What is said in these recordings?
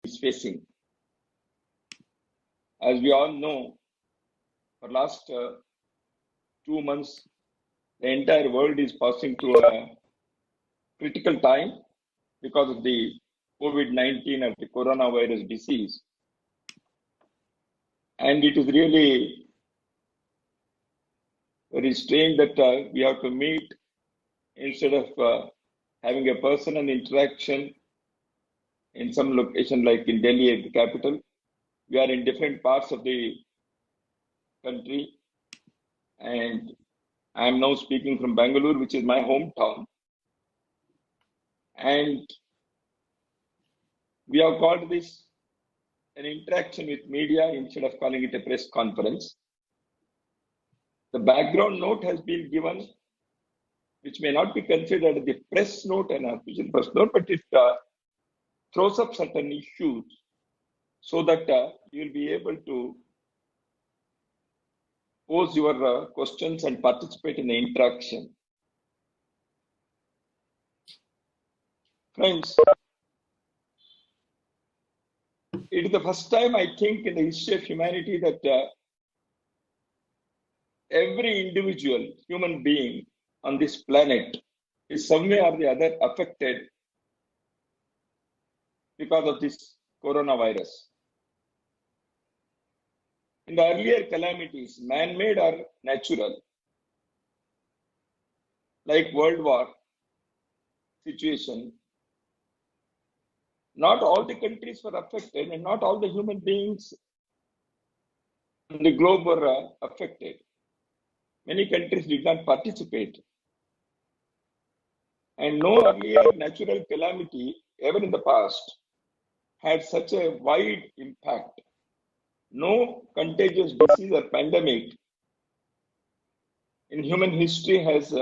is facing. As we all know, for last 2 months, the entire world is passing through a critical time because of the COVID-19 or the coronavirus disease. And it is really very strange that we have to meet instead of having a personal interaction in some location like in Delhi, the capital. We are in different parts of the country, and I am now speaking from Bangalore, which is my hometown. And we have called this an interaction with media instead of calling it a press conference. The background note has been given, which may not be considered the press note and official press note, but it throws up certain issues so that you will be able to pose your questions and participate in the interaction. Friends, it is the first time, I think, in the history of humanity that every individual human being on this planet is some way or the other affected because of this coronavirus. In the earlier calamities, man-made or natural, like World War situation, not all the countries were affected and not all the human beings on the globe were affected. Many countries did not participate. And no earlier natural calamity ever in the past had such a wide impact. No contagious disease or pandemic in human history has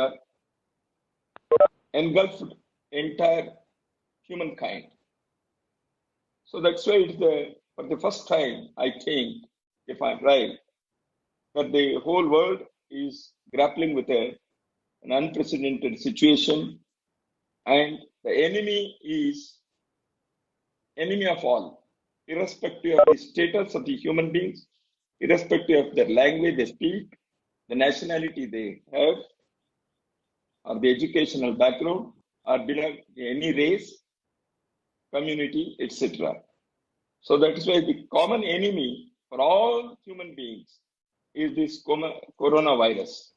engulfed entire humankind. So that's why it's for the first time, I think, if I'm right, that the whole world is grappling with an unprecedented situation, and the enemy is enemy of all, irrespective of the status of the human beings, irrespective of their language they speak, the nationality they have, or the educational background, or belong to any race, community, etc. So that is why the common enemy for all human beings is this coronavirus.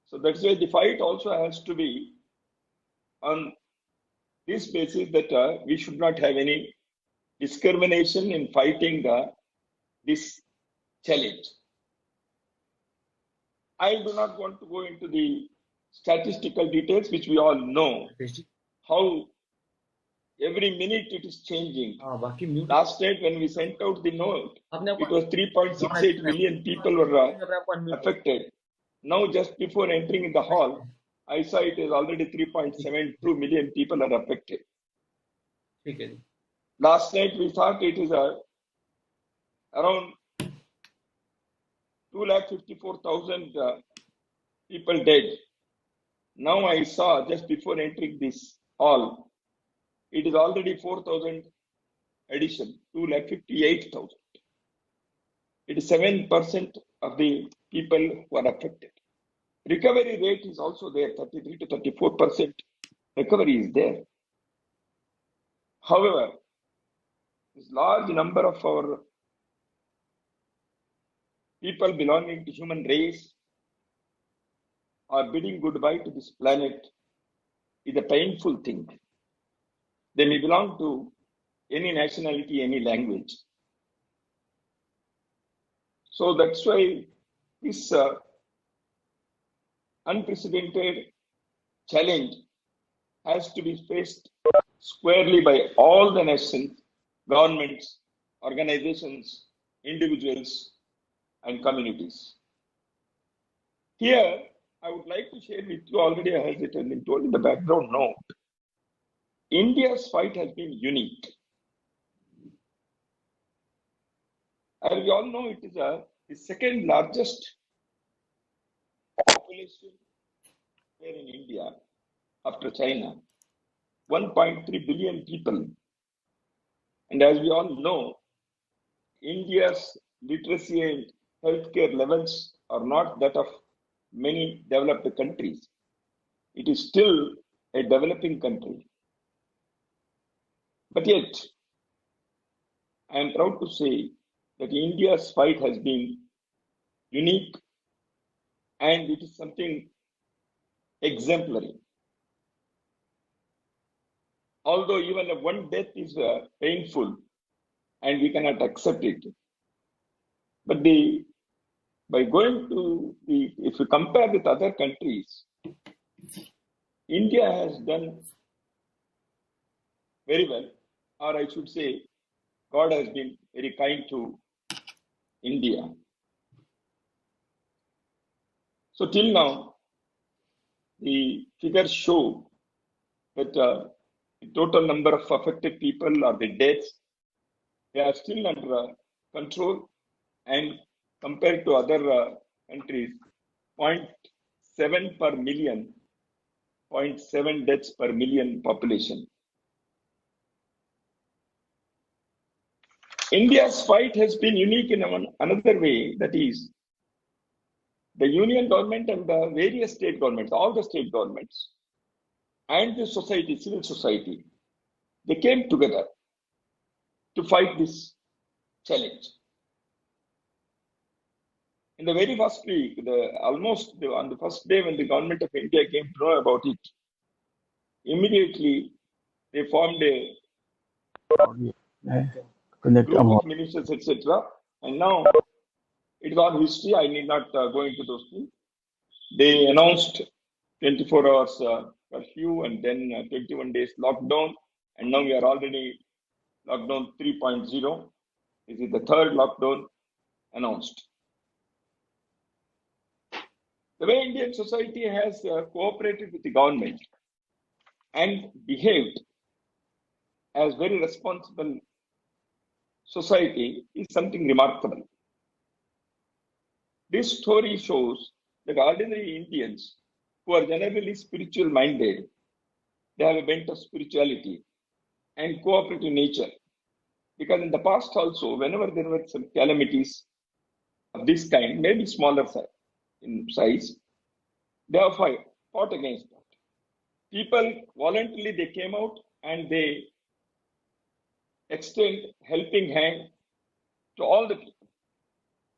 So that's why the fight also has to be on this basis that we should not have any discrimination in fighting this challenge. I do not want to go into the statistical details, which we all know, how every minute it is changing. Last night when we sent out the note, it was 3.68 million people were affected. Now just before entering in the hall, I saw it is already 3.72 million people are affected. Last night we thought it is around 254,000 people dead. Now I saw just before entering this hall, it is already 4,000 addition, 258,000. It is 7% of the people who are affected. Recovery rate is also there, 33 to 34% recovery is there. However, this large number of our people belonging to human race are bidding goodbye to this planet is a painful thing. They may belong to any nationality, any language. So that's why this unprecedented challenge has to be faced squarely by all the nations, governments, organizations, individuals, and communities. Here, I would like to share with you, already I have been told in the background note, India's fight has been unique. As we all know, it is the second largest population here in India after China, 1.3 billion people. And as we all know, India's literacy and healthcare levels are not that of many developed countries. It is still a developing country. But yet, I am proud to say that India's fight has been unique and it is something exemplary. Although even one death is painful and we cannot accept it, but by going to if you compare with other countries, India has done very well, or I should say, God has been very kind to India. So till now, the figures show that the total number of affected people or the deaths, they are still under control, and compared to other countries, 0.7 per million, 0.7 deaths per million population. India's fight has been unique in another way, that is, the union government and the various state governments, all the state governments, and the society, civil society, they came together to fight this challenge. In the very first week, on the first day when the government of India came to know about it, immediately they formed a group of ministers, etc. And now it is all history. I need not go into those things. They announced 24 hours curfew and then 21 days lockdown. And now we are already lockdown 3.0. This is the third lockdown announced. The way Indian society has cooperated with the government and behaved as very responsible society is something remarkable. This story shows that ordinary Indians who are generally spiritual minded, they have a bent of spirituality and cooperative nature. Because in the past also, whenever there were some calamities of this kind, maybe smaller in size, they have fought against that. People voluntarily, they came out and they extend helping hand to all the people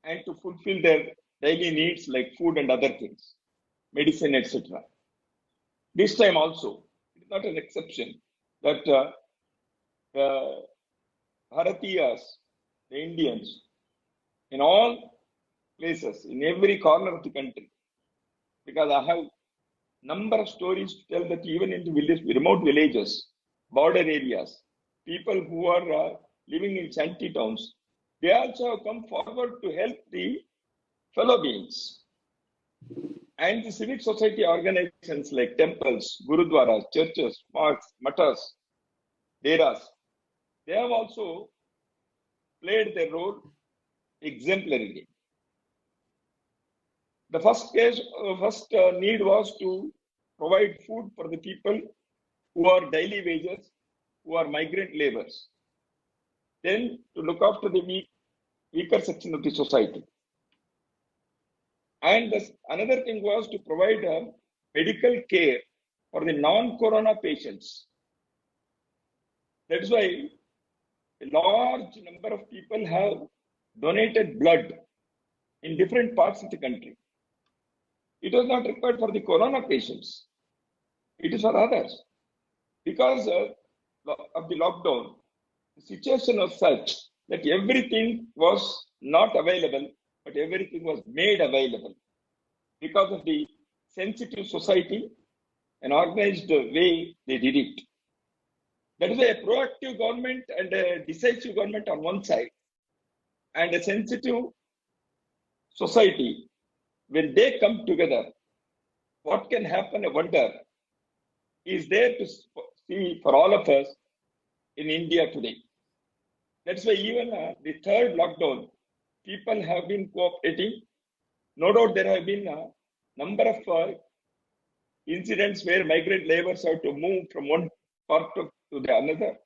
and to fulfill their daily needs like food and other things, medicine, etc. This time also, it is not an exception that the Bharatiyas, the Indians, in all places, in every corner of the country, because I have number of stories to tell that even in the remote villages, border areas, people who are living in shanty towns, they also have come forward to help the fellow beings. And the civic society organizations like temples, gurudwaras, churches, mosques, matas, deras, they have also played their role exemplarily. The first need was to provide food for the people who are daily wages, who are migrant laborers. Then to look after the weaker section of the society. And another thing was to provide medical care for the non-corona patients. That's why a large number of people have donated blood in different parts of the country. It was not required for the corona patients. It is for others. Because of the lockdown, the situation was such that everything was not available, but everything was made available because of the sensitive society and organized way they did it. That is a proactive government and a decisive government on one side, and a sensitive society. When they come together, what can happen, I wonder, is there to see for all of us in India today. That's why even the third lockdown, people have been cooperating. No doubt there have been a number of incidents where migrant laborers have to move from one part to the another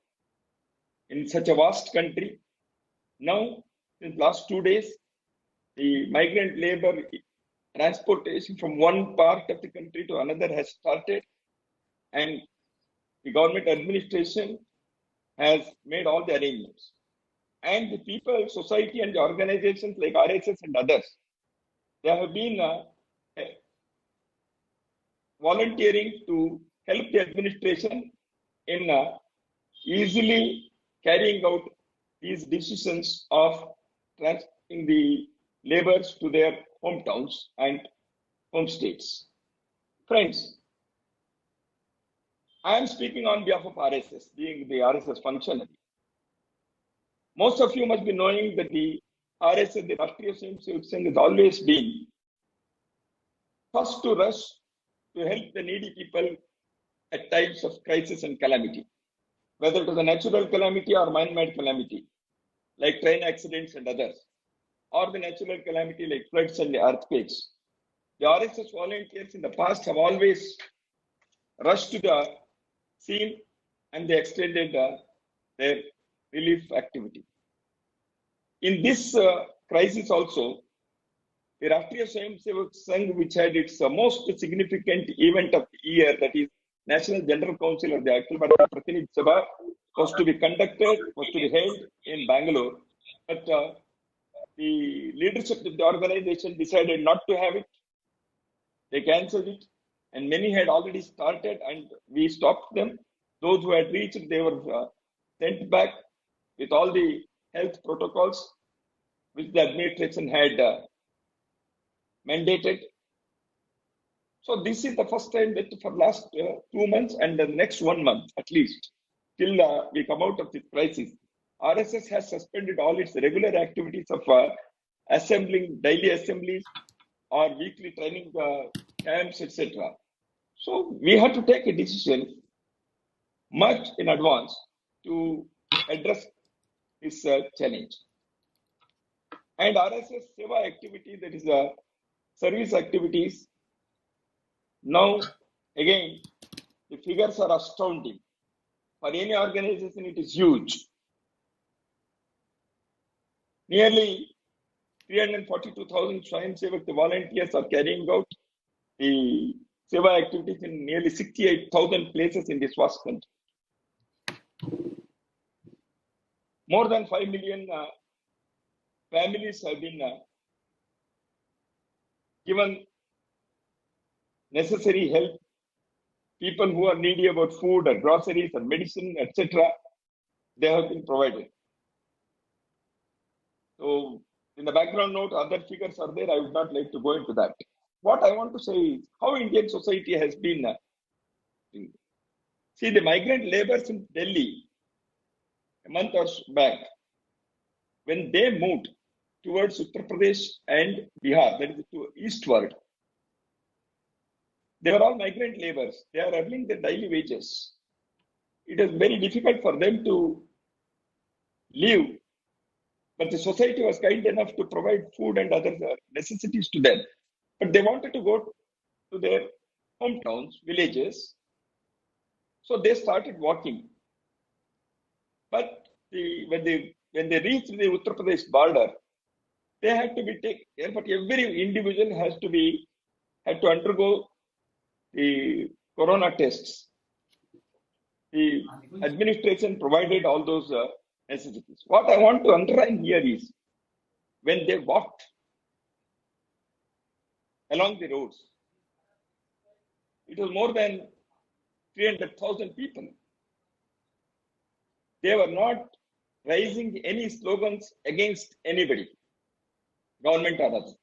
in such a vast country. Now, in the last 2 days, the migrant labor transportation from one part of the country to another has started, and the government administration has made all the arrangements. And the people, society, and the organizations like RSS and others, they have been volunteering to help the administration in easily carrying out these decisions of transferring the laborers to their hometowns and home states. Friends, I am speaking on behalf of RSS, being the RSS functionary. Most of you must be knowing that the RSS, the Rashtriya Swayamsevak Sangh, has always been first to rush to help the needy people at times of crisis and calamity, whether it is a natural calamity or man-made calamity, like train accidents and others, or the natural calamity like floods and earthquakes. The RSS volunteers in the past have always rushed to the scene, and they extended their relief activity. In this crisis also, the Rashtriya Swayamsevak Sangh, which had its most significant event of the year, that is National General Council of the Akhil Bharatiya Pratinidhi Sabha, was to be conducted, was to be held in Bangalore. But the leadership of the organization decided not to have it. They cancelled it, and many had already started, and we stopped them. Those who had reached, they were sent back with all the health protocols which the administration had mandated. So this is the first time that for last 2 months and the next 1 month at least, till we come out of this crisis, RSS has suspended all its regular activities of assembling daily assemblies or weekly training camps, etc. So we have to take a decision much in advance to address this challenge. And RSS Seva activity, that is service activities, now again the figures are astounding. For any organization, it is huge. Nearly 342,000 Swayamsevak volunteers are carrying out the Seva activities in nearly 68,000 places in this vast country. More than 5 million families have been given necessary help. People who are needy about food or groceries or medicine, etc., they have been provided. So, in the background note, other figures are there. I would not like to go into that. What I want to say is how Indian society has been. See, the migrant laborers in Delhi a month or so back, when they moved towards Uttar Pradesh and Bihar, that is to eastward, they were all migrant laborers. They are earning their daily wages. It is very difficult for them to live, but the society was kind enough to provide food and other necessities to them. But they wanted to go to their hometowns, villages, so they started walking. But when they reached the Uttar Pradesh border, they had to be taken care. But every individual had to undergo the corona tests. The administration provided all those necessities. What I want to underline here is when they walked along the roads, it was more than 300,000 people. They were not raising any slogans against anybody, government or others.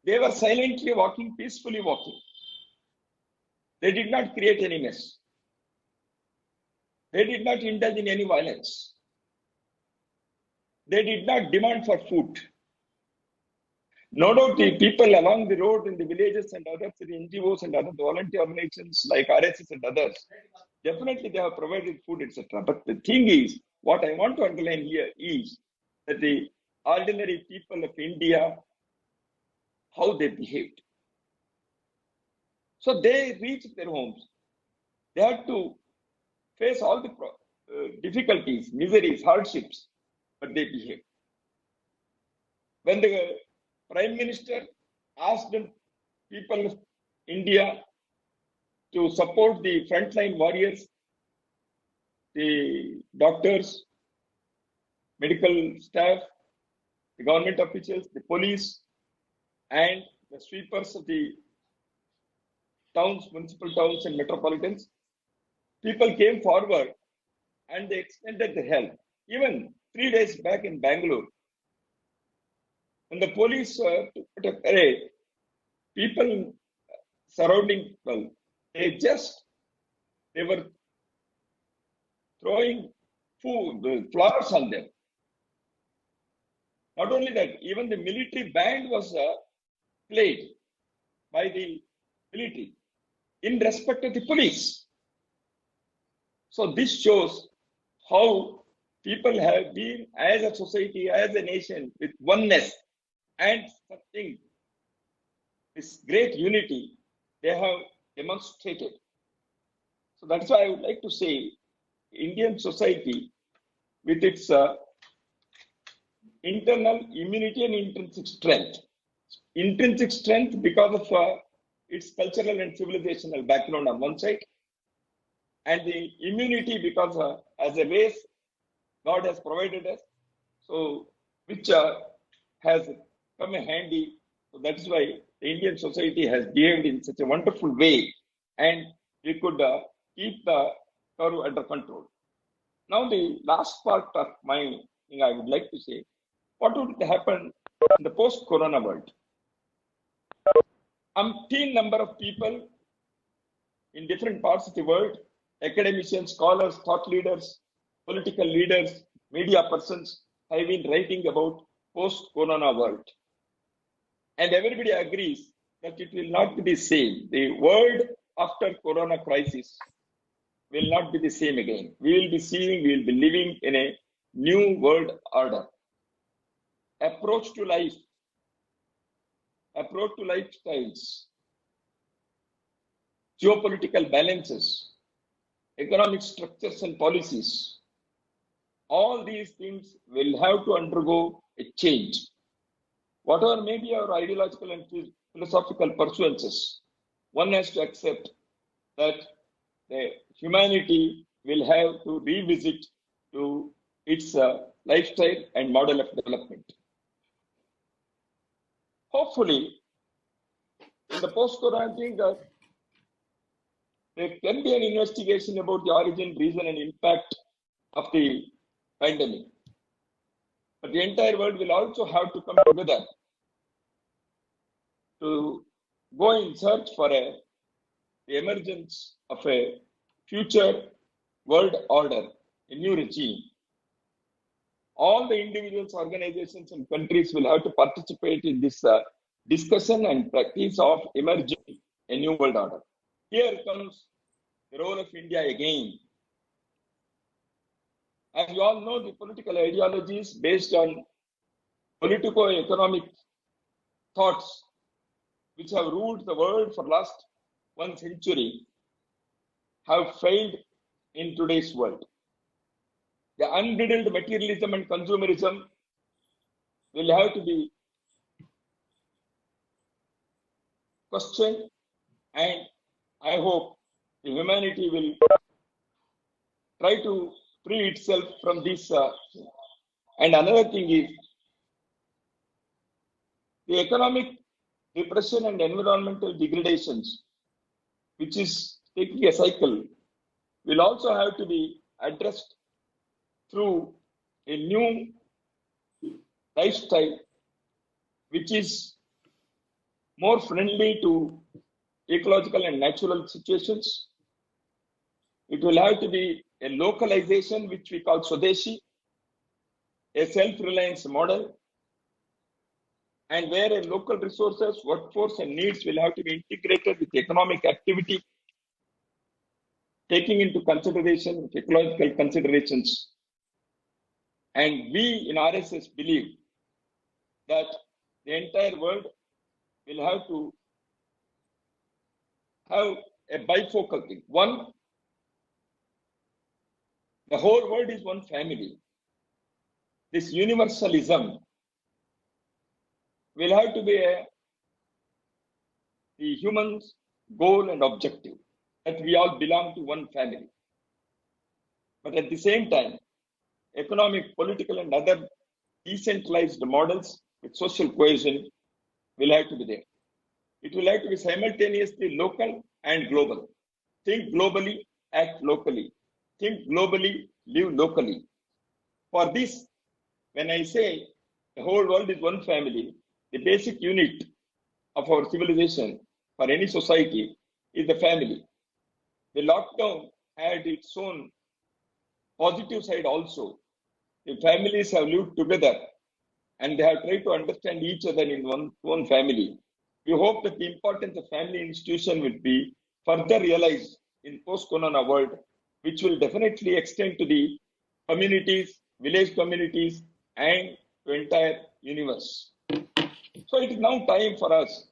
They were silently walking, peacefully walking. They did not create any mess. They did not indulge in any violence. They did not demand for food. No doubt the people along the road in the villages and others, the NGOs and other volunteer organizations like RSS and others, definitely they have provided food, etc. But the thing is, what I want to underline here is that the ordinary people of India, how they behaved. So they reached their homes. They had to face all the difficulties, miseries, hardships, but they behave. When the Prime Minister asked the people of India to support the frontline warriors, the doctors, medical staff, the government officials, the police, and the sweepers of the towns, municipal towns, and metropolitans, people came forward and they extended the help. Even 3 days back in Bangalore, when the police put a parade, people surrounding, well, they were throwing food, flowers on them. Not only that, even the military band was played by the military in respect of the police. So this shows how people have been, as a society, as a nation, with oneness and something, this great unity they have demonstrated. So that's why I would like to say Indian society, with its internal immunity and intrinsic strength. Intrinsic strength because of its cultural and civilizational background on one side, and the immunity because as a race, God has provided us, so which has come in handy. So that's why the Indian society has behaved in such a wonderful way, and we could keep the curve under control. Now, the last part of my thing I would like to say, what would happen in the post-corona world? Umpteen number of people in different parts of the world, academicians, scholars, thought leaders, political leaders, media persons have been writing about post-corona world. And everybody agrees that it will not be the same. The world after corona crisis will not be the same again. We will be living in a new world order. Approach to life, approach to lifestyles, geopolitical balances, economic structures and policies, all these things will have to undergo a change. Whatever may be our ideological and philosophical pursuances, one has to accept that the humanity will have to revisit to its lifestyle and model of development. Hopefully, in the post-corona thing, there can be an investigation about the origin, reason, and impact of the pandemic. But the entire world will also have to come together to go in search for the emergence of a future world order, a new regime. All the individuals, organizations, and countries will have to participate in this discussion and practice of emerging a new world order. Here comes the role of India again. As you all know, the political ideologies based on politico-economic thoughts which have ruled the world for last 1 century have failed in today's world. The unbridled materialism and consumerism will have to be questioned, and I hope the humanity will try to free itself from this. And another thing is the economic depression and environmental degradations, which is taking a cycle, will also have to be addressed through a new lifestyle which is more friendly to ecological and natural situations. It will have to be a localization which we call Swadeshi, a self-reliance model, and where a local resources, workforce, and needs will have to be integrated with economic activity, taking into consideration ecological considerations. And we in RSS believe that the entire world will have to have a bifocal thing. One, The whole world is one family. This universalism will have to be the human's goal and objective, that we all belong to one family. But at the same time, economic, political, and other decentralized models with social cohesion will have to be there. It will have to be simultaneously local and global. Think globally, act locally. Think globally, live locally. For this, when I say the whole world is one family, the basic unit of our civilization for any society is the family. The lockdown had its own positive side also. The families have lived together and they have tried to understand each other in one family. We hope that the importance of family institution will be further realized in post-corona world, which will definitely extend to the communities, village communities, and to entire universe. So it is now time for us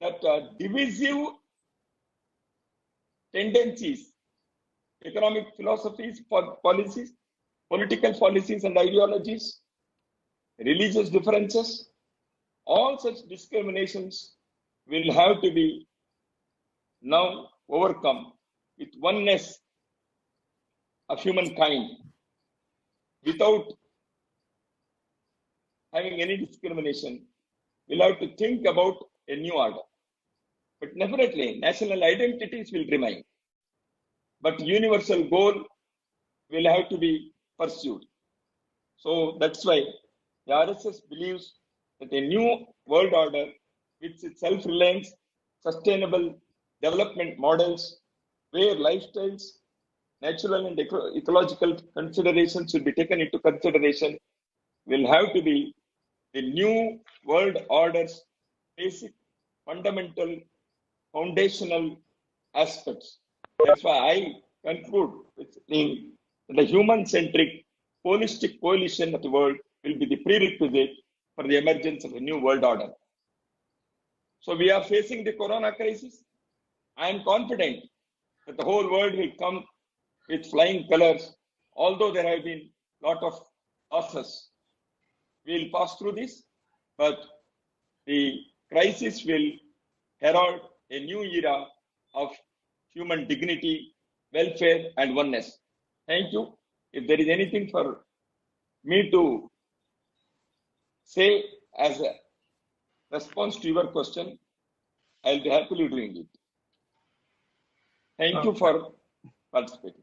that divisive tendencies, economic philosophies, policies, political policies and ideologies, religious differences, all such discriminations will have to be now overcome with oneness of humankind without having any discrimination. We'll have to think about a new order. But definitely, national identities will remain. But universal goal will have to be pursued. So that's why the RSS believes that a new world order with its self-reliance, sustainable development models, where lifestyles, natural and ecological considerations should be taken into consideration, will have to be the new world order's basic, fundamental, foundational aspects. That's why I conclude with saying that the human-centric, holistic coalition of the world will be the prerequisite for the emergence of a new world order. So we are facing the corona crisis. I am confident that the whole world will come with flying colors, although there have been a lot of losses. We will pass through this, but the crisis will herald a new era of human dignity, welfare, and oneness. Thank you. If there is anything for me to say as a response to your question, I'll be happily doing it. Thank you for participating.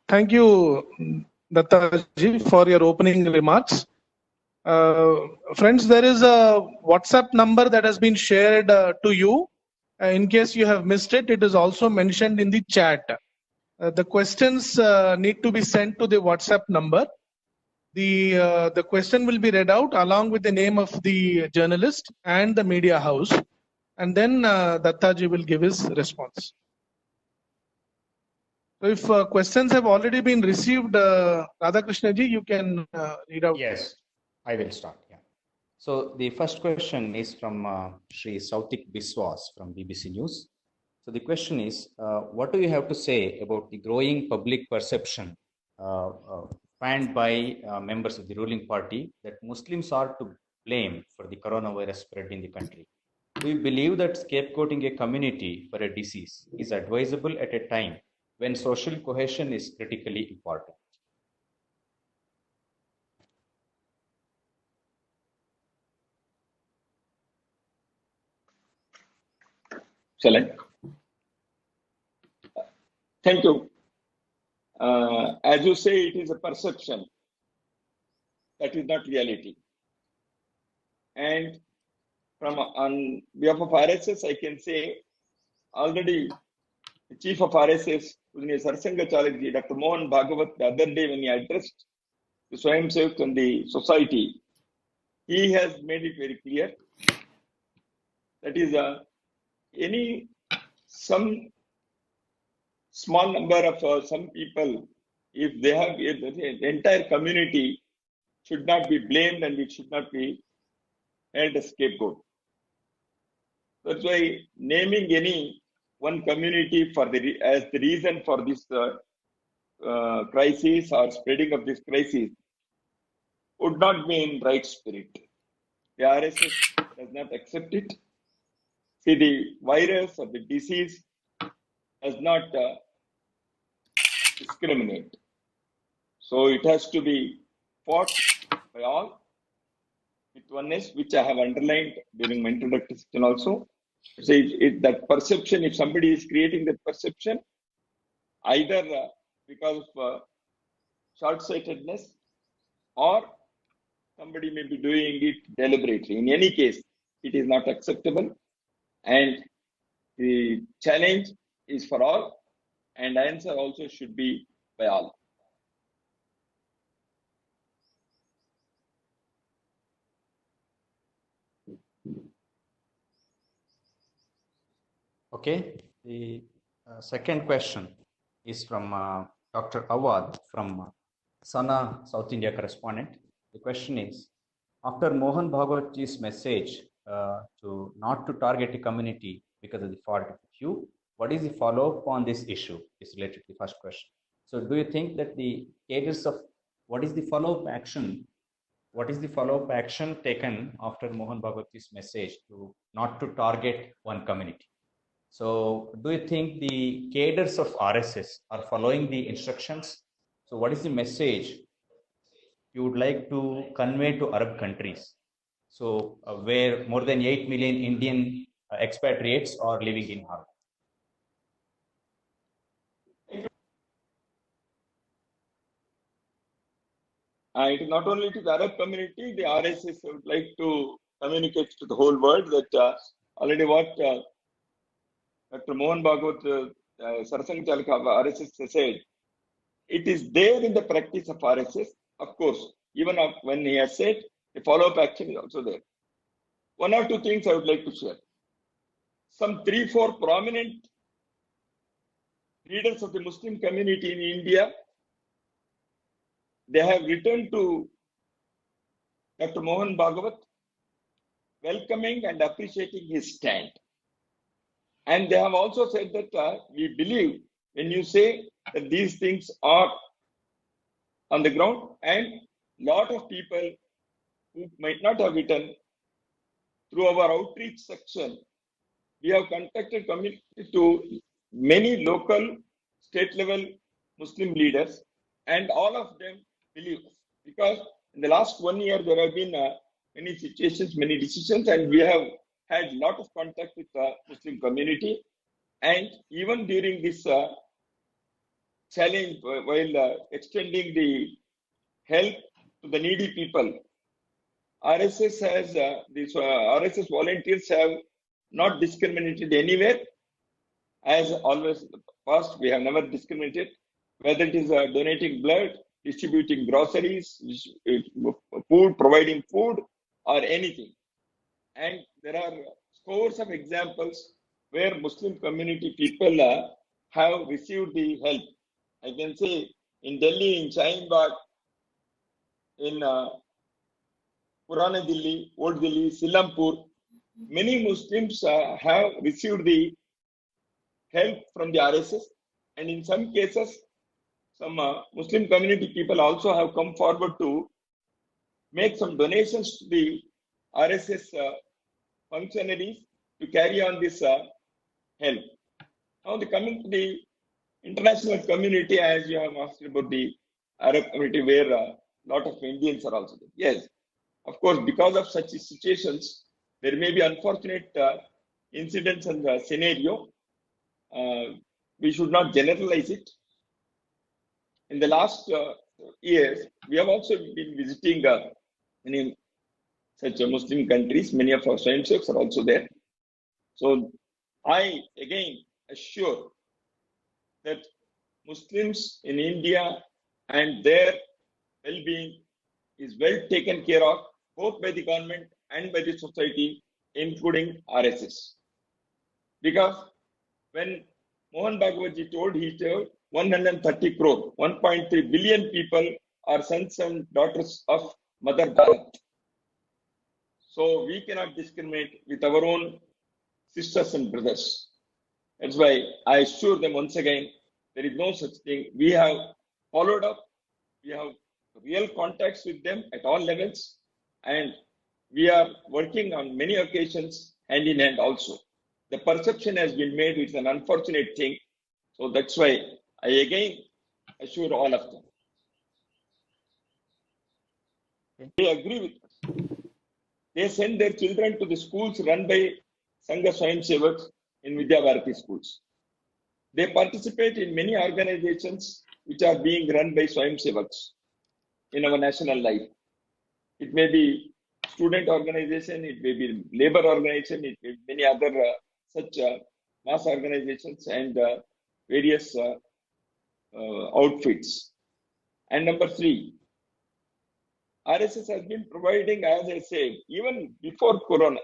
Thank you, Dattaji, for your opening remarks. Friends, there is a WhatsApp number that has been shared to you. In case you have missed it, it is also mentioned in the chat. The questions need to be sent to the WhatsApp number. The question will be read out along with the name of the journalist and the media house, and then Dattaji will give his response. So if questions have already been received, Radhakrishnaji, you can read out. Yes, I will start. Yeah. So the first question is from Shri Sautik Biswas from BBC News. So the question is, what do you have to say about the growing public perception fanned by members of the ruling party that Muslims are to blame for the coronavirus spread in the country? Do you believe that scapegoating a community for a disease is advisable at a time when social cohesion is critically important? Shall I? Thank you. As you say, it is a perception. That is not reality. And on behalf of RSS, I can say already the chief of RSS, Sarsanga Chalakji, Dr. Mohan Bhagavat, the other day when he addressed the Swayam Sevak and the society, he has made it very clear that is some small number of some people, if they have the entire community should not be blamed and it should not be held as scapegoat. That's why naming any one community for as the reason for this crisis or spreading of this crisis would not be in right spirit. The RSS does not accept it. See, the virus or the disease does not discriminate. So it has to be fought by all with oneness, which I have underlined during my introductory session also. So that perception, if somebody is creating that perception, either because of short-sightedness or somebody may be doing it deliberately. In any case, it is not acceptable, and the challenge is for all, and answer also should be by all. Okay, the second question is from Dr. Awad from Sana, South India correspondent. The question is, after Mohan Bhagwatji's message to not to target a community because of the fault of a few, what is the follow-up on this issue? Is related to the first question. So do you think that the cadres of, what is the follow-up action? What is the follow-up action taken after Mohan Bhagwatji's message to not to target one community? So do you think the cadres of RSS are following the instructions? So what is the message you would like to convey to Arab countries? So where more than 8 million Indian expatriates are living in Harvard. It is not only to the Arab community, the RSS would like to communicate to the whole world that already what Dr. Mohan Bhagwat, Sarasang Chalaka of RSS said, it is there in the practice of RSS. Of course, even when he has said, the follow-up action is also there. One or two things I would like to share. Some 3-4 prominent leaders of the Muslim community in India, they have written to Dr. Mohan Bhagwat, welcoming and appreciating his stand. And they have also said that we believe when you say that these things are on the ground, and lot of people who might not have written, through our outreach section, we have contacted to many local, state level Muslim leaders, and all of them believe us. Because in the last 1 year, there have been many situations, many decisions, and we have had a lot of contact with the Muslim community. And even during this challenge, while extending the help to the needy people, RSS has these RSS volunteers have not discriminated anywhere. As always, in the past, we have never discriminated, whether it is donating blood, distributing groceries, food, providing food, or anything. And there are scores of examples where Muslim community people have received the help. I can say in Delhi, in Shaheen Bagh, in Purana Delhi, Old Delhi, Silampur, many Muslims have received the help from the RSS, and in some cases, some Muslim community people also have come forward to make some donations to the RSS functionaries to carry on this help. Now, coming to the international community, as you have asked about the Arab community, where a lot of Indians are also there. Yes, of course, because of such situations, there may be unfortunate incidents and scenario. We should not generalize it. In the last years, we have also been visiting many such Muslim countries. Many of our friendships are also there. So I again assure that Muslims in India and their well-being is well taken care of, both by the government and by the society, including RSS. Because when Mohan Bhagwatji told, he told 130 crore, 1.3 billion people are sons and daughters of Mother Bharat. So we cannot discriminate with our own sisters and brothers. That's why I assure them once again, there is no such thing. We have followed up. We have real contacts with them at all levels, and we are working on many occasions hand in hand also. The perception has been made, it's an unfortunate thing. So that's why I again assure all of them. They agree with us. They send their children to the schools run by Sangha Swayam Sevaks in Vidya Bharati schools. They participate in many organizations which are being run by Swayam Sevaks in our national life. It may be student organization, it may be labor organization, it may be many other such mass organizations and various outfits. And number 3, RSS has been providing, as I said, even before Corona,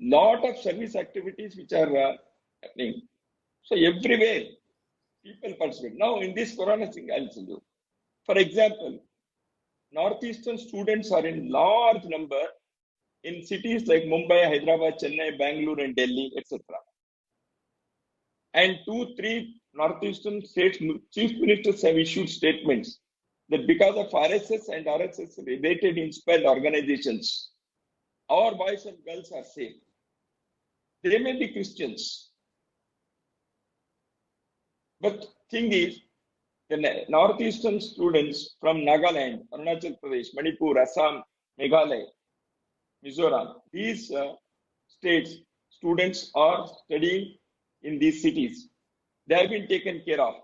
lot of service activities which are happening. So everywhere, people participate. Now in this Corona thing, I'll tell you. For example, Northeastern students are in large number in cities like Mumbai, Hyderabad, Chennai, Bangalore, and Delhi, etc. And 2-3 Northeastern states chief ministers have issued statements that because of RSS and RSS related inspired organizations, our boys and girls are safe. They may be Christians, but thing is, the Northeastern students from Nagaland, Arunachal Pradesh, Manipur, Assam, Meghalaya, Mizoram, these states, students are studying in these cities. They have been taken care of.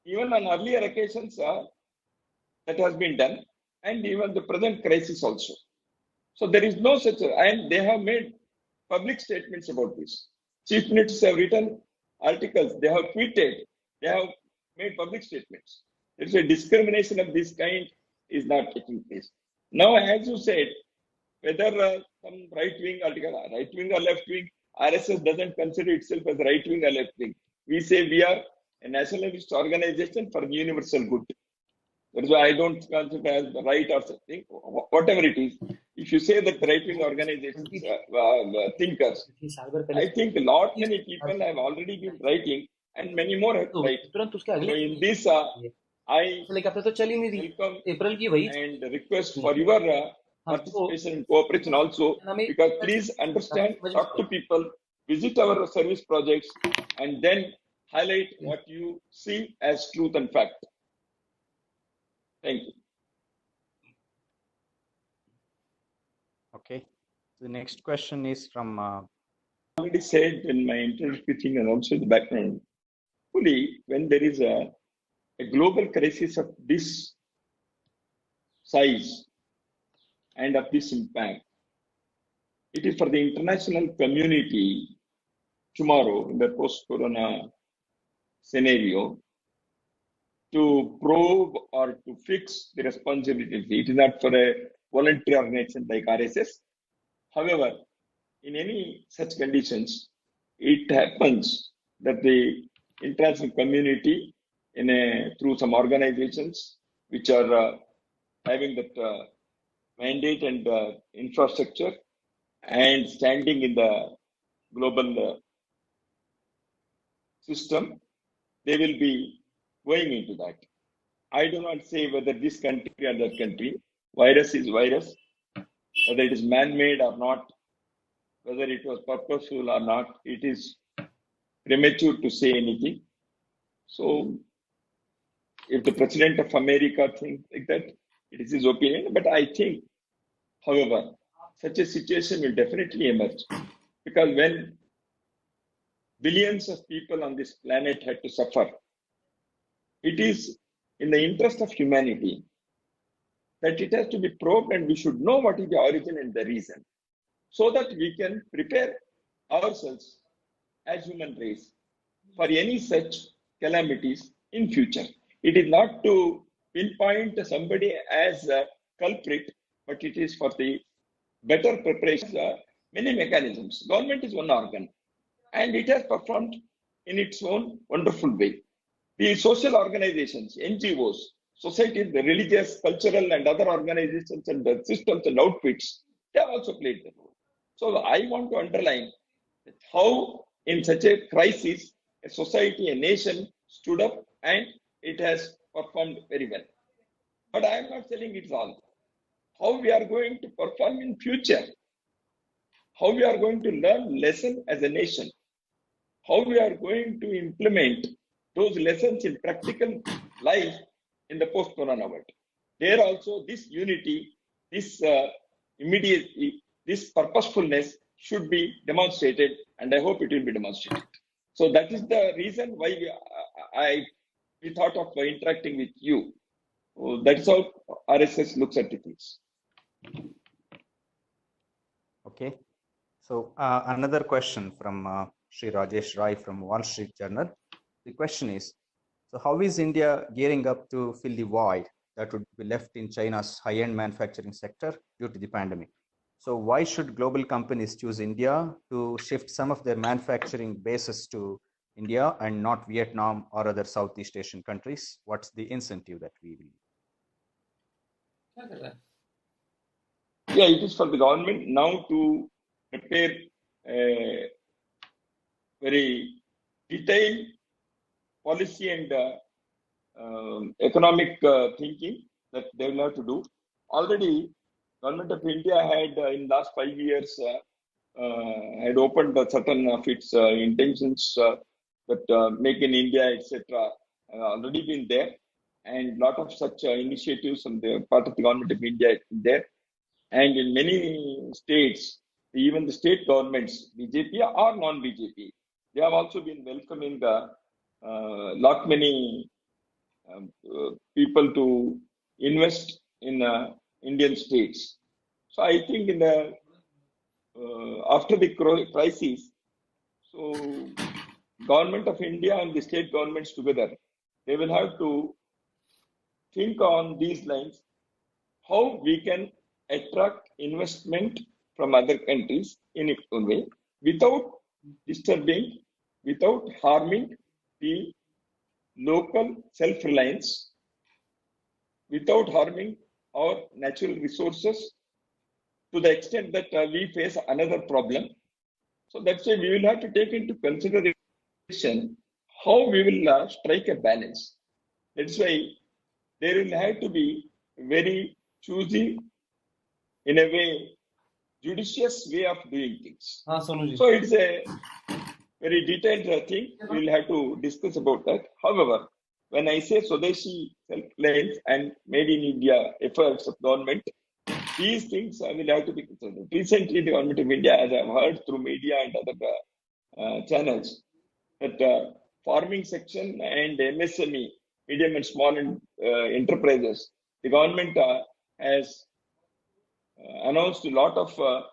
Even on earlier occasions, that has been done, and even the present crisis also. So there is no such, and they have made public statements about this. Chief ministers have written articles, they have tweeted, they have made public statements. There's a discrimination of this kind is not taking place. Now, as you said, whether some right-wing article, right-wing or left-wing, RSS doesn't consider itself as right-wing or left-wing. We say we are a nationalist organization for universal good. That is why I don't consider as the right or something, whatever it is. If you say that right-wing organizations, thinkers, I think a lot many people have already been writing and many more have written. So in this, I welcome and request for your participation and cooperation also, because please understand, talk to people, visit our service projects, and then highlight what you see as truth and fact. Thank you. Okay. The next question is from. Already said in my introductory and also the background. Fully, when there is a global crisis of this size and of this impact, it is for the international community tomorrow in the post-corona scenario to probe or to fix the responsibilities. It is not for a voluntary organization like RSS. However, in any such conditions, it happens that the international community, through some organizations which are having that mandate and infrastructure and standing in the global system, they will be going into that. I do not say whether this country or that country, virus is virus, whether it is man-made or not, whether it was purposeful or not, it is premature to say anything. So, if the President of America thinks like that, it is his opinion. But I think, however, such a situation will definitely emerge, because when billions of people on this planet had to suffer, it is in the interest of humanity that it has to be probed, and we should know what is the origin and the reason, so that we can prepare ourselves as human race for any such calamities in future. It is not to pinpoint somebody as a culprit, but it is for the better preparation. Many mechanisms. Government is one organ, and it has performed in its own wonderful way. The social organizations, NGOs, societies, the religious, cultural, and other organizations and the systems and outfits, they have also played their role. So I want to underline how in such a crisis, a society, a nation stood up, and it has performed very well. But I am not telling it's all. How we are going to perform in future, how we are going to learn lesson as a nation, how we are going to implement those lessons in practical life in the post-corona world. There also this unity, this immediacy, this purposefulness should be demonstrated, and I hope it will be demonstrated. So that is the reason why we thought of interacting with you. So that is how RSS looks at the things. Okay. So another question from Sri Rajesh Rai from Wall Street Journal. The question is, so how is India gearing up to fill the void that would be left in China's high-end manufacturing sector due to the pandemic? So why should global companies choose India to shift some of their manufacturing bases to India and not Vietnam or other Southeast Asian countries? What's the incentive that we will? Yeah, it is for the government now to prepare a very detailed policy and economic thinking that they will have to do. Already, Government of India had in last 5 years had opened certain of its intentions that Make in India, etc. already been there, and lot of such initiatives on the part of the Government of India is there. And in many states, even the state governments, BJP or non-BJP, they have also been welcoming lot many people to invest in Indian states. So I think in the after the crisis, so Government of India and the state governments together, they will have to think on these lines, how we can attract investment from other countries in its own way without disturbing, without harming the local self-reliance, without harming our natural resources to the extent that we face another problem. So that's why we will have to take into consideration how we will strike a balance. That's why there will have to be very choosy, in a way, judicious way of doing things. So it's a very detailed thing. We'll have to discuss about that. However, when I say Swadeshi self-reliance and made in India efforts of government, these things will have to be considered. Recently, the Government of India, as I've heard through media and other channels, that farming section and MSME, medium and small enterprises, the government has announced a lot of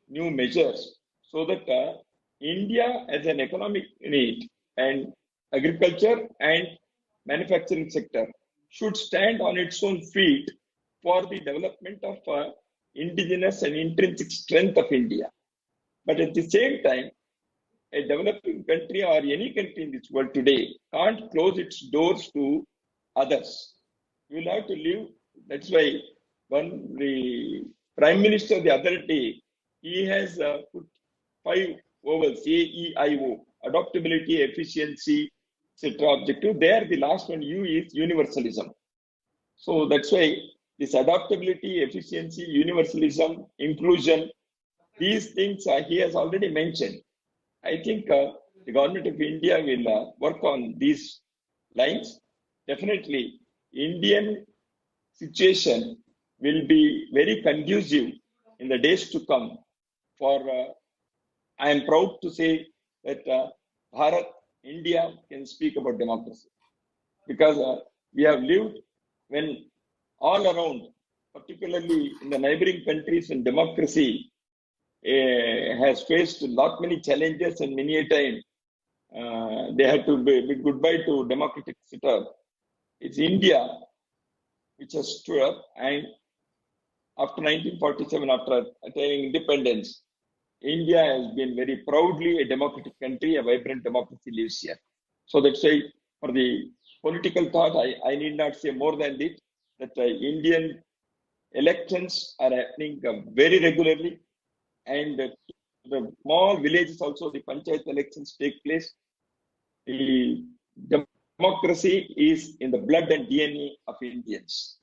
new measures so that India as an economic unit and agriculture and manufacturing sector should stand on its own feet for the development of indigenous and intrinsic strength of India. But at the same time, a developing country or any country in this world today can't close its doors to others. We will have to live. That's why the Prime Minister the other day, he has put 5 ovals, AEIO, adaptability, efficiency, etc. objective. There, the last one, U, is universalism. So that's why this adaptability, efficiency, universalism, inclusion, these things he has already mentioned. I think the Government of India will work on these lines. Definitely, Indian situation will be very conducive in the days to come for, I am proud to say that Bharat, India can speak about democracy, because we have lived when all around, particularly in the neighboring countries, when democracy has faced lot many challenges, and many a time they had to bid goodbye to democratic setup. It's India which has stood up, and after 1947, after attaining independence, India has been very proudly a democratic country, a vibrant democracy lives here. So that's why for the political thought, I need not say more than this, that Indian elections are happening very regularly, and the small villages also, the panchayat elections take place. The democracy is in the blood and DNA of Indians.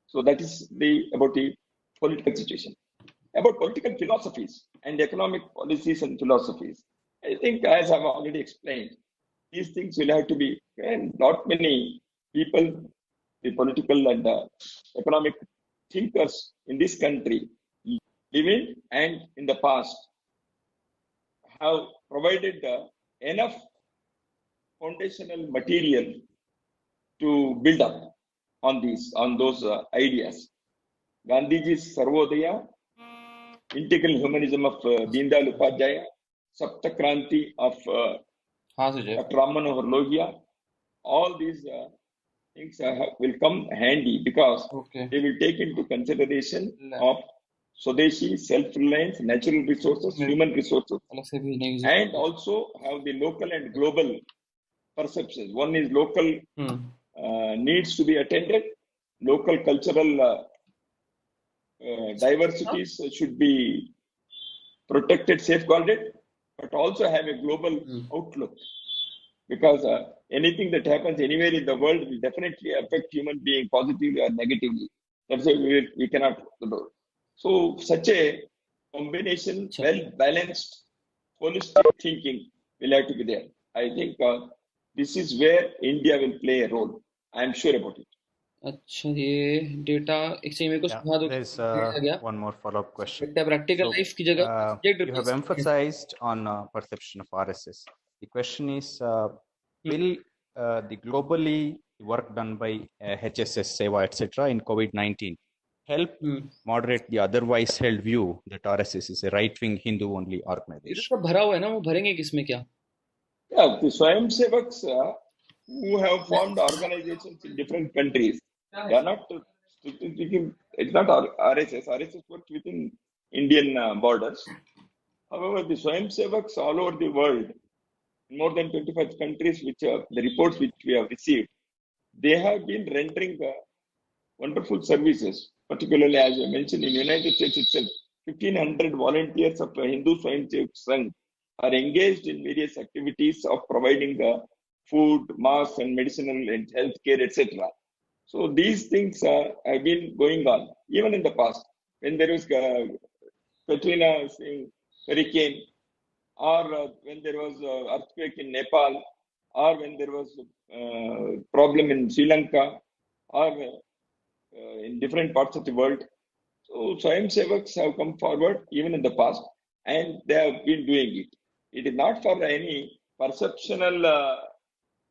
So that is about the political situation. About political philosophies and economic policies and philosophies, I think, as I've already explained, these things will have to be, and not many people, the political and economic thinkers in this country, living and in the past, have provided enough foundational material to build up on those ideas. Gandhiji's Sarvodaya, integral humanism of Deen Dayal Upadhyaya, Sapta Kranti of Dr. Ram Manohar Lohia, all these things will come handy because they will take into consideration of Swadeshi, self-reliance, natural resources, human resources, and also have the local and global perceptions. One is local needs to be attended, local cultural diversities should be protected, safeguarded, but also have a global outlook. Because anything that happens anywhere in the world will definitely affect human being positively or negatively. That's why we cannot do. So such a combination, well-balanced, holistic thinking will have to be there. I think this is where India will play a role. I am sure about it. अच्छा ये data एक से मेरे को समझा दो There's one more follow-up question. Practical So, life की जगह you have emphasized on perception of RSS. The question is, will the globally work done by HSS, Seva, etc. in COVID-19 help moderate the otherwise held view that RSS is a right-wing Hindu-only organization? इसका भरा हुआ है ना, वो भरेंगे किसमें क्या? Yeah, the Swayamsevaks who have formed organizations in different countries, they are not speaking. It's not RSS. RSS works within Indian borders. However, the Swayamsevaks all over the world, in more than 25 countries, which the reports which we have received, they have been rendering wonderful services. Particularly, as I mentioned, in the United States itself, 1,500 volunteers of Hindu Swayamsevak Sangh are engaged in various activities of providing food, masks, and medicinal and healthcare, etc. So these things have been going on even in the past. When there was Katrina hurricane, or when there was earthquake in Nepal, or when there was problem in Sri Lanka, or in different parts of the world. So Swayamsevaks have come forward even in the past, and they have been doing it. It is not for any perceptional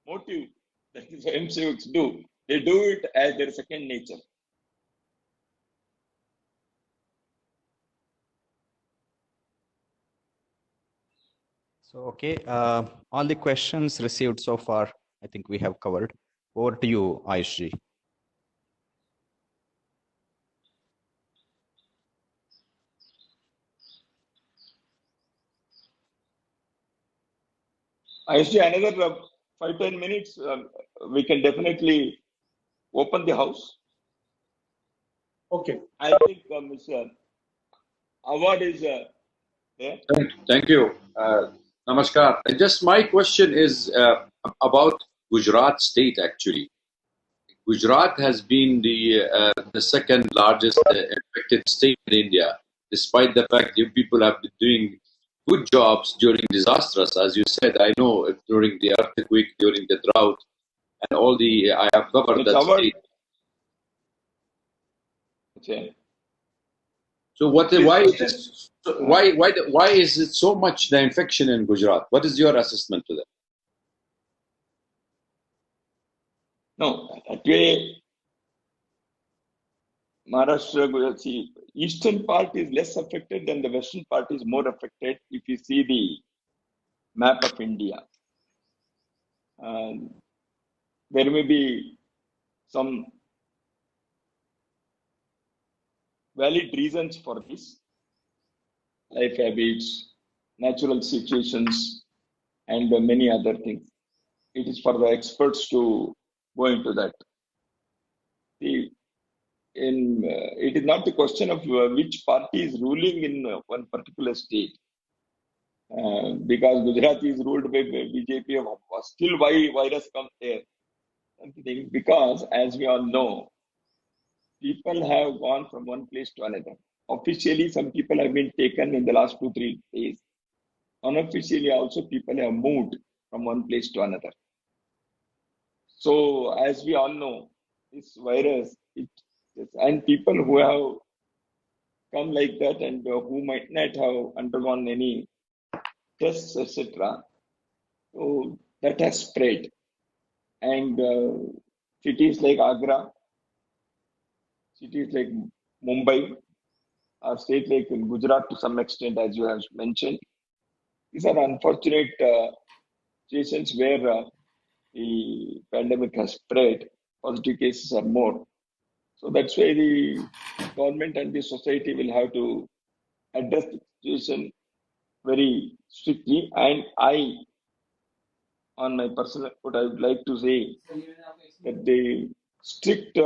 motive that the Swayamsevaks do. They do it as their second nature. So, okay, all the questions received so far, I think we have covered. Over to you, Ayush. I see another 5-10 minutes. We can definitely open the house. Okay. I think Mr. Awad is there. Thank you. Namaskar. Just my question is about Gujarat state actually. Gujarat has been the second largest affected state in India, despite the fact that people have been doing good jobs during disasters, as you said. I know during the earthquake, during the drought, and all the I have covered that state. Okay. So why is it so much the infection in Gujarat? What is your assessment to that? No, that way Maharashtra, Gujarat, see, eastern part is less affected and the western part is more affected if you see the map of India. There may be some valid reasons for this, life habits, natural situations, and many other things. It is for the experts to go into that. It is not the question of which party is ruling in one particular state. Because Gujarat is ruled by BJP, still why virus comes there? something, because as we all know, people have gone from one place to another. Officially, some people have been taken in the last 2-3 days. Unofficially, also people have moved from one place to another. So, as we all know, this virus, and people who have come like that and who might not have undergone any tests, etc. So that has spread, and cities like Agra, cities like Mumbai, or state like in Gujarat to some extent, as you have mentioned, these are unfortunate situations where the pandemic has spread. Positive cases are more. So that's why the government and the society will have to address the situation very strictly. And I, on my personal, what I would like to say, that the strict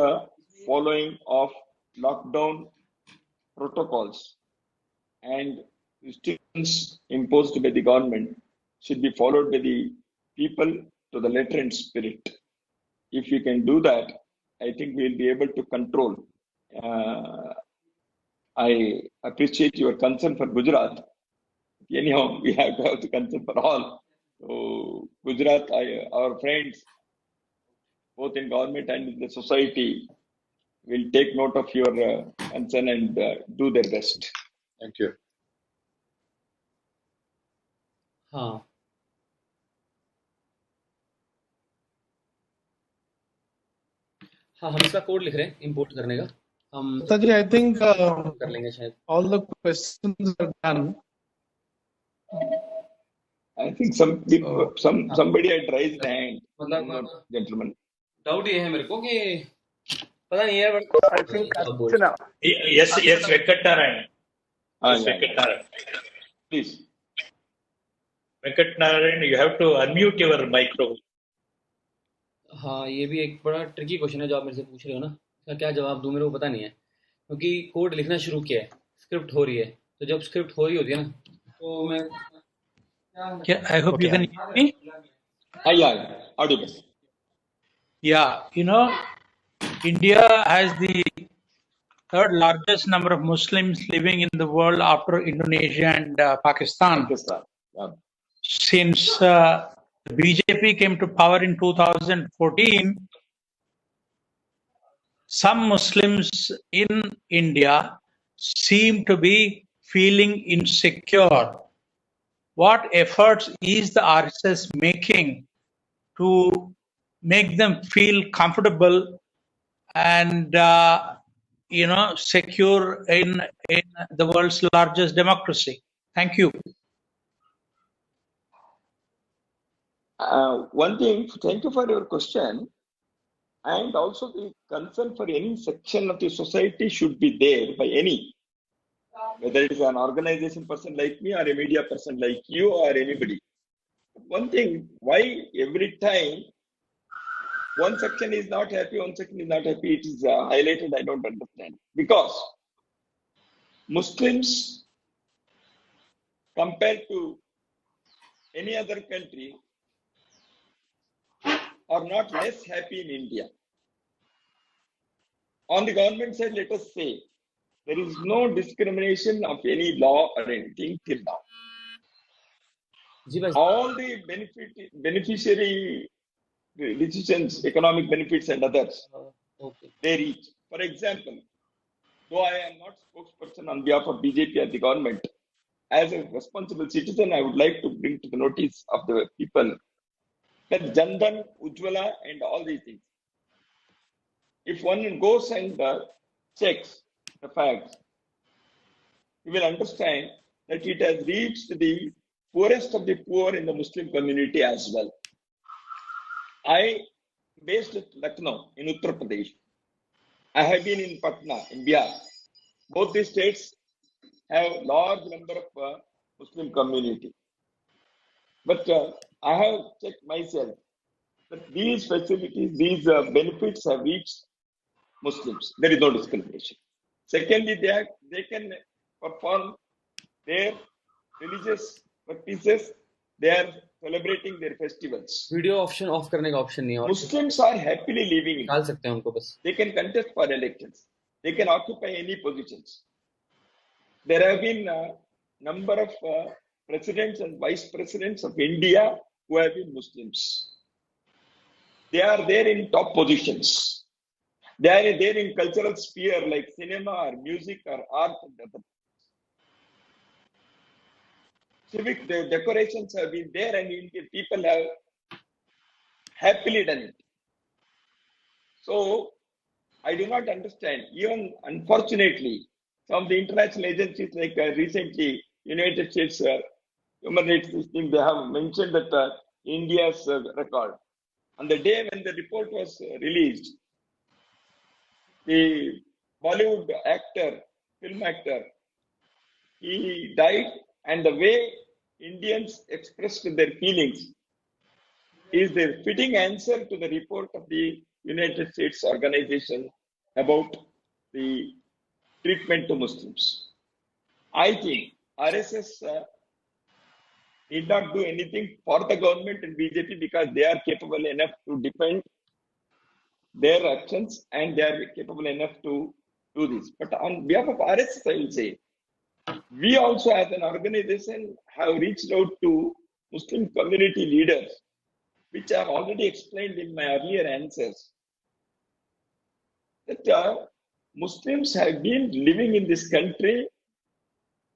following of lockdown protocols and restrictions imposed by the government should be followed by the people to the letter and spirit. If we can do that, I think we'll be able to control. I appreciate your concern for Gujarat. Anyhow, we have to have the concern for all. So, Gujarat, our friends, both in government and in the society, will take note of your concern and do their best. Thank you. हाँ हाँ हम इसका code लिख रहे हैं import करने का हम Dattaji, I think कर लेंगे शायद all the questions are done. I think somebody had raised hand. मतलब Gentlemen. डाउट ये है मेरे को कि पता नहीं है but I think अब बोल Archana. Yes, Venkatnarayan. Yes, Yeah. Venkatnarayan. Please. Venkatnarayan, you have to unmute your microphone. हाँ ये भी एक बड़ा ट्रिकी क्वेश्चन है जो आप मेरे से पूछ रहे हो ना इसका क्या जवाब दूं मेरे को पता नहीं है क्योंकि कोड लिखना शुरू किया है स्क्रिप्ट हो रही है तो जब स्क्रिप्ट हो रही होती है ना तो मैं Yeah, I hope you can hear me. Yeah, audible. Yeah, India has the third largest number of Muslims living in the world after Indonesia and Pakistan. Pakistan. Yeah. Since the BJP came to power in 2014, some Muslims in India seem to be feeling insecure. What efforts is the RSS making to make them feel comfortable and secure in the world's largest democracy? Thank you. One thing, thank you for your question. And also the concern for any section of the society should be there by any, whether it is an organization person like me or a media person like you or anybody. One thing, why every time one section is not happy, one section is not happy, it is highlighted, I don't understand. Because Muslims, compared to any other country, are not less happy in India. On the government side, let us say, there is no discrimination of any law or anything till now. All the beneficiary decisions, economic benefits and others, they reach. For example, though I am not spokesperson on behalf of BJP or the government, as a responsible citizen, I would like to bring to the notice of the people that Jan Dhan, Ujjwala and all these things. If one goes and checks the facts, you will understand that it has reached the poorest of the poor in the Muslim community as well. I based at Lucknow in Uttar Pradesh. I have been in Patna in Bihar. Both these states have large number of Muslim community. But I have checked myself that these facilities, these benefits have reached Muslims. There is no discrimination. Secondly, they can perform their religious practices, their celebrating their festivals. Video option of करने का option नहीं है और Muslims are happily living in. डाल सकते हैं उनको बस. They can contest for elections. They can occupy any positions. There have been a number of presidents and vice presidents of India who have been Muslims. They are there in top positions. They are there in cultural sphere like cinema or music or art and other. Civic decorations have been there and Indian people have happily done it. So I do not understand. Even unfortunately, some of the international agencies like recently United States Human Rights System, they have mentioned that India's record. On the day when the report was released, the Bollywood actor, film actor, he died, and the way Indians expressed their feelings is the fitting answer to the report of the United States organization about the treatment to Muslims. I think RSS need not do anything for the government and BJP because they are capable enough to defend their actions and they are capable enough to do this. But on behalf of RSS, I will say, we also as an organization have reached out to Muslim community leaders, which I have already explained in my earlier answers, that Muslims have been living in this country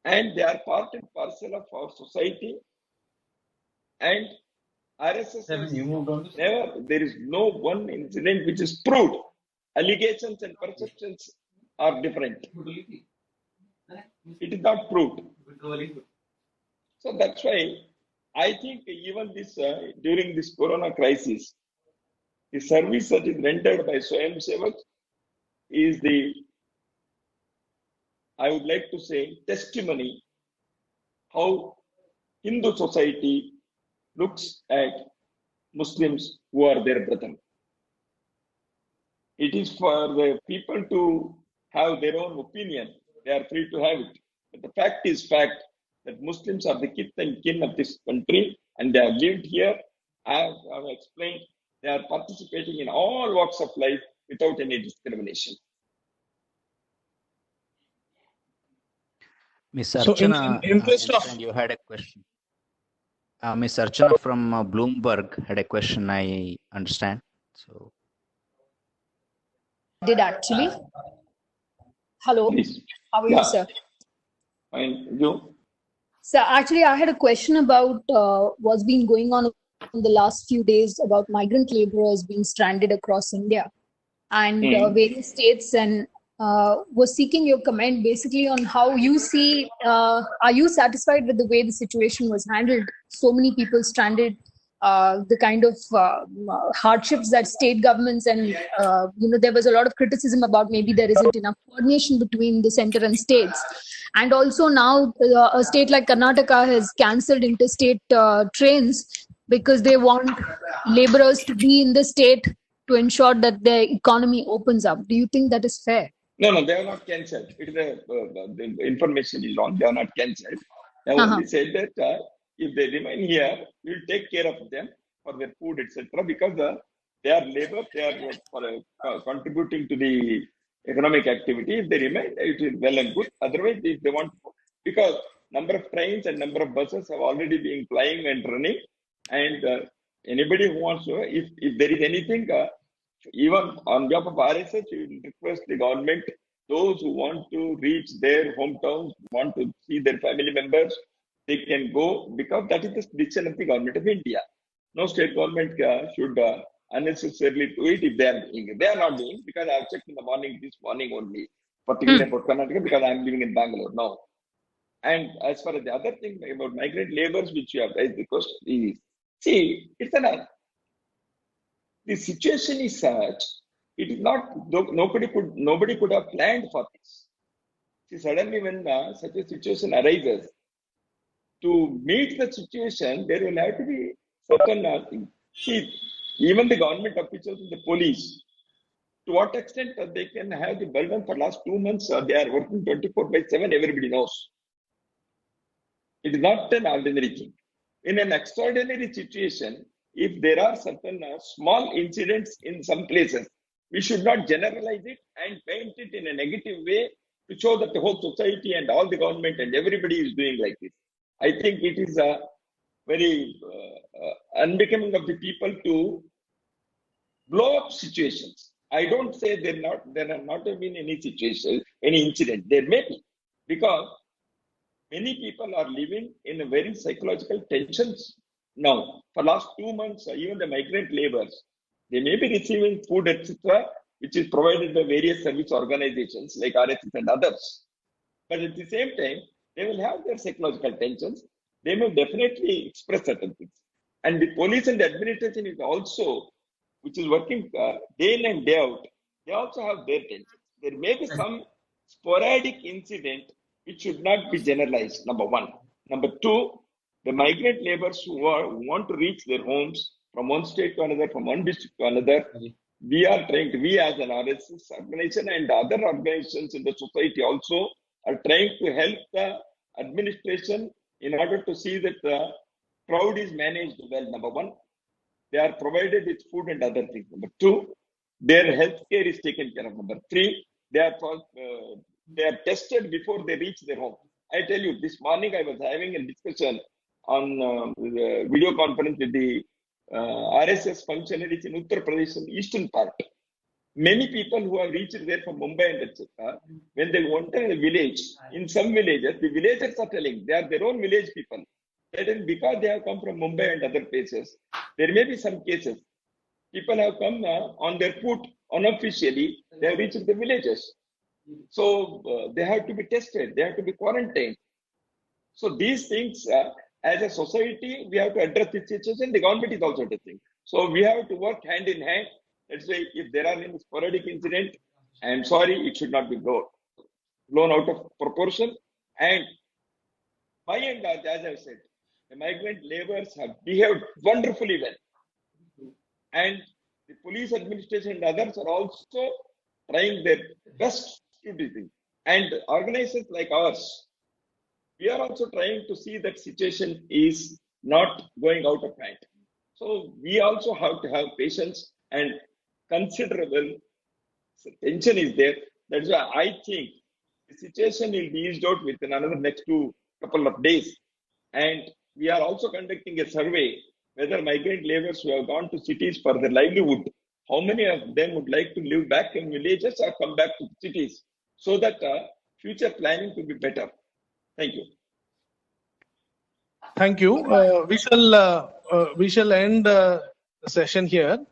and they are part and parcel of our society. And RSS has never, there is no one incident which is proved. Allegations and perceptions are different. It is not proved. So that's why I think even this during this Corona crisis, the service that is rendered by Swayam Sevak is the, I would like to say, testimony how Hindu society looks at Muslims who are their brethren. It is for the people to have their own opinion. They are free to have it. But the fact is fact that Muslims are the kith and kin of this country and they have lived here. As I have explained, they are participating in all walks of life without any discrimination. Miss So Archana, in interest I of understand you had a question. Miss Archana from Bloomberg had a question, I understand. So, did actually. Hello, Please. how are Yeah. you, sir? Fine. You? So actually, I had a question about what's been going on in the last few days about migrant laborers being stranded across India, and various states, and was seeking your comment basically on how you see. Are you satisfied with the way the situation was handled? So many people stranded. The kind of hardships that state governments and there was a lot of criticism about maybe there isn't enough coordination between the center and states, and also now a state like Karnataka has cancelled interstate trains because they want laborers to be in the state to ensure that the economy opens up. Do you think that is fair? No, they have not cancelled. It is the information is wrong. They have not cancelled. They have only said that if they remain here, we will take care of them for their food, etc. Because they are labor, they are contributing to the economic activity. If they remain, it is well and good. Otherwise, if they want, because number of trains and number of buses have already been flying and running, and anybody who wants to, if there is anything, even on behalf of RSS, we will request the government, those who want to reach their hometowns, want to see their family members, they can go, because that is the decision of the government of India. No state government should unnecessarily do it if they are doing it. They are not doing it, because I have checked in the morning, this morning only, particularly about Karnataka, because I am living in Bangalore now. And as far as the other thing about migrant laborers, which you have raised, the question is, see, the situation is such, it is not, nobody could have planned for this. See, suddenly when such a situation arises, to meet the situation, there will have to be certain see, even the government officials and the police, to what extent they can have the burden for last 2 months, they are working 24/7, everybody knows. It is not an ordinary thing. in an extraordinary situation, if there are certain small incidents in some places, we should not generalize it and paint it in a negative way to show that the whole society and all the government and everybody is doing like this. I think it is very unbecoming of the people to blow up situations. I don't say there have not been any situation, any incident. There may be, because many people are living in a very psychological tensions now. For last 2 months, even the migrant laborers, they may be receiving food, etc., which is provided by various service organizations like RSS and others. But at the same time, they will have their psychological tensions. They may definitely express certain things. And the police and the administration is also, which is working day in and day out, they also have their tensions. There may be some sporadic incident which should not be generalized, number one. Number two, the migrant laborers who want to reach their homes from one state to another, from one district to another, we are trying to, we as an RSS organization and other organizations in the society also are trying to help the administration in order to see that the crowd is managed well, number one. They are provided with food and other things. Number two, their health care is taken care of. Number three, they are tested before they reach their home. I tell you, this morning I was having a discussion on video conference with the RSS functionaries in Uttar Pradesh in eastern part. Many people who have reached there from Mumbai and etc., when they enter a village, in some villages, the villagers are telling they are their own village people. That is because they have come from Mumbai and other places. There may be some cases. People have come on their foot unofficially, they have reached the villages. So they have to be tested, they have to be quarantined. So these things, as a society, we have to address this situation. The government is also addressing. So we have to work hand in hand. Let's say if there are any sporadic incident, I am sorry, it should not be blown out of proportion. And by and large, as I said, the migrant laborers have behaved wonderfully well. And the police administration and others are also trying their best to do this. And organizations like ours, we are also trying to see that situation is not going out of hand. So we also have to have patience, and considerable tension is there. That's why I think the situation will be eased out within another next couple of days. And we are also conducting a survey whether migrant laborers who have gone to cities for their livelihood, how many of them would like to live back in villages or come back to cities, so that future planning could be better. Thank you. Thank you. We shall end the session here.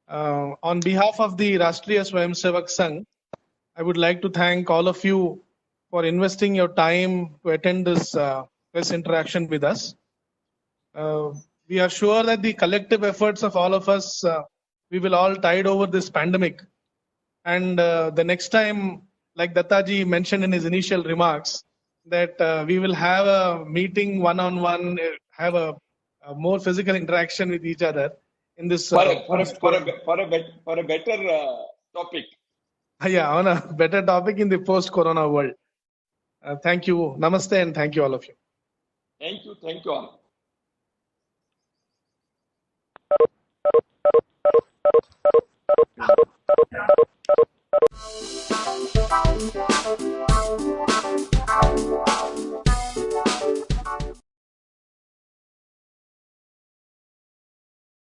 On behalf of the Rashtriya Swayamsevak Sangh, I would like to thank all of you for investing your time to attend this press interaction with us. We are sure that the collective efforts of all of us, we will all tide over this pandemic. And the next time, like Dattaji mentioned in his initial remarks, that we will have a meeting one-on-one, have a more physical interaction with each other in this for a better topic. Yeah, on a better topic in the post-corona world. Thank you. Namaste, and thank you all of you. Thank you all.